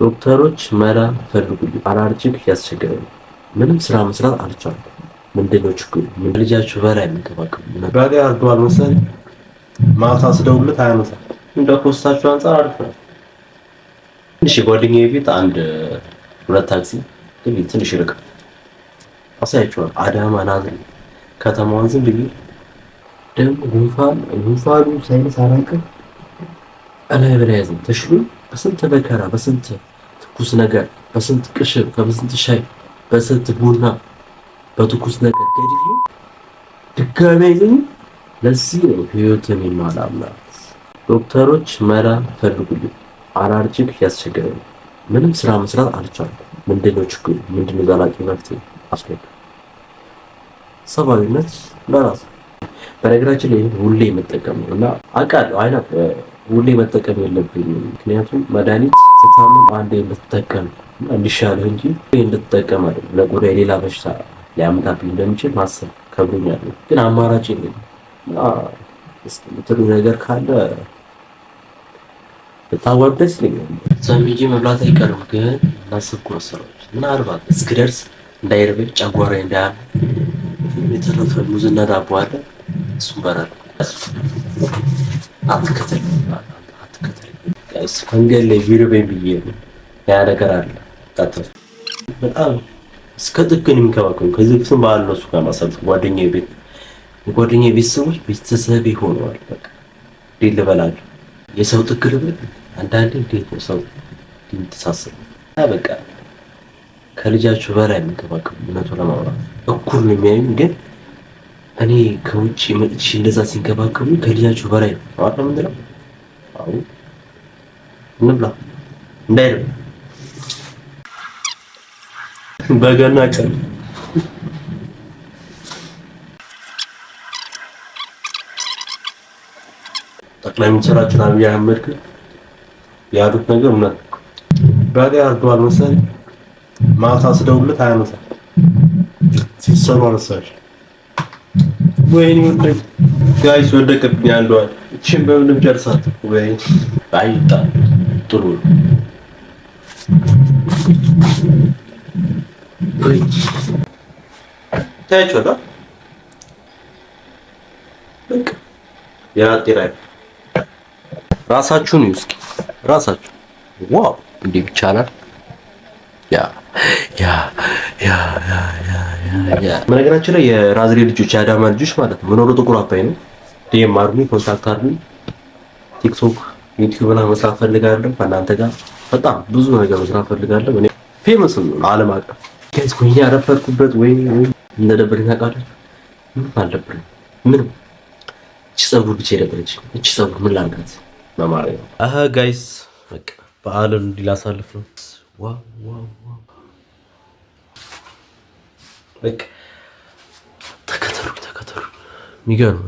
ዶክተሮች መላ ፈልጉልኝ፣ አላርጂክ ያስቸገረኝ፣ ምንም ስራ መስራት አልቻልኩም። ምንድነው ችግሩ? ምን ልጃችሁ በላይ የሚንከባከቡ ባዲ አርዷል መሰለኝ። ማታ ስደውልለት አያነሳም። እንደ ኮስታችሁ አንፃር አሪፍ ነው። ትንሽ ጓደኛዬ ቤት አንድ ሁለት ታክሲ ግን ትንሽ ይርቃል። አሳያችኋለሁ። አዳማ ናዝሬት ከተማዋን ዝም ብዬ ደግሞ ጉንፋኑ ሳይነስ አላውቅም። እላይ በላይ ያዘኝ ተሽሎ በስንት መከራ በስንት ትኩስ ነገር በስንት ቅሽር በስንት ሻይ በስንት ቡና በትኩስ ነገር ገድዬ ድጋሚ አይዘኝ። ለዚህ ነው ህይወትን የማላምናት። ዶክተሮች መላ ፈልጉልኝ፣ አላርጂክ ያስቸገረኝ፣ ምንም ስራ መስራት አልቻልኩም። ምንድነው ችግሩ? ምንድነው ዘላቂ መፍትሄ? አስፈልግ ሰብአዊነት ለራስ። በነገራችን ላይ ሁሌ መጠቀም ነው እና አውቃለሁ አይነት ሁሌ መጠቀም የለብኝም። ምክንያቱም መድኃኒት ስታመም አንዴ እንድትጠቀም እንዲሻልህ እንጂ እንድትጠቀም አይደለም። ለጉዳይ ሌላ በሽታ ሊያመጣብኝ እንደሚችል ማሰብ ከብዶኛል። ግን አማራጭ የለኝም። የምትሉኝ ነገር ካለ ብታዋሩ ደስ ይለኛል። ሰሚጂ መብላት አይቀርም ግን እናስብኩ መሰሎች ምናልባት እስክደርስ እንዳይርበኝ ጨጓራዬ እንዳያም የተረፈ ሙዝና ዳቦ አለ። እሱም በራል አትከተል ጋይስ መንገድ ላይ ቢርበኝ ብዬ ያ ነገር አለ። በጣም እስከ ጥቅን የሚከባከቡ ከዚህ በፊትም ባለ እሱ ጋር ማሳለፍ የጓደኛዬ ቤተሰቦች ቤተሰብ ሆነዋል። በቃ እንዴት ልበላችሁ የሰው ጥግ ልበል አንዳንዴ እንዴት ነው ሰው እንድትሳሰብ በቃ ከልጃችሁ በላይ የሚንከባከቡ እውነቱን ለማውራት እኩል ነው የሚያዩኝ። ግን እኔ ከውጭ መጥቼ እንደዛ ሲንከባከቡ ከልጃችሁ በላይ ነው ማለት ነው። ምንድነው? አዎ እንብላ እንዳይርብ በገና ቀን ጠቅላይ ሚኒስትራችን አብይ አህመድ ያሉት ነገር እውነት ባዲ አርዷል መሰለኝ። ማታ ስደውልለት አያነሳም። ሲሰሩ አነሳሽ ወይኔ ወደቅ ጋይስ ወደቀብኝ አንዷል። እቺን በምንም ጨርሳት ወይ አይጣ ጥሩ ወይ ታያችኋል። በቃ ያጤራይ ራሳችሁን እስኪ ራሳችሁ ዋው እንዴ ይቻላል። በነገራችን ላይ የራዝሬ ልጆች የአዳማ ልጆች ማለት ነው መኖሩ ጥቁር አባይ ነው። ዲኤም አርሚ ኮንታክት አርሚ ቲክቶክ ዩቲዩብ እና መስራት ፈልጋለሁ። ከእናንተ ጋር በጣም ብዙ ነገር መስራት ፈልጋለሁ። እኔ ፌመስ ነው ዓለም አቀፍ ጋይስ። ወይ ያረፈርኩበት ወይ እንደደበረኝ ታውቃለች። ምንም አልደበረኝ ምንም። እቺ ጸጉር ብቻ የደበረች እቺ ጸጉር ምን ላድርጋት በማለት ነው። ጋይስ በቃ በዓልን እንዲላሳልፍ ነው። ዋው በቃ ተከተሉ የሚገርም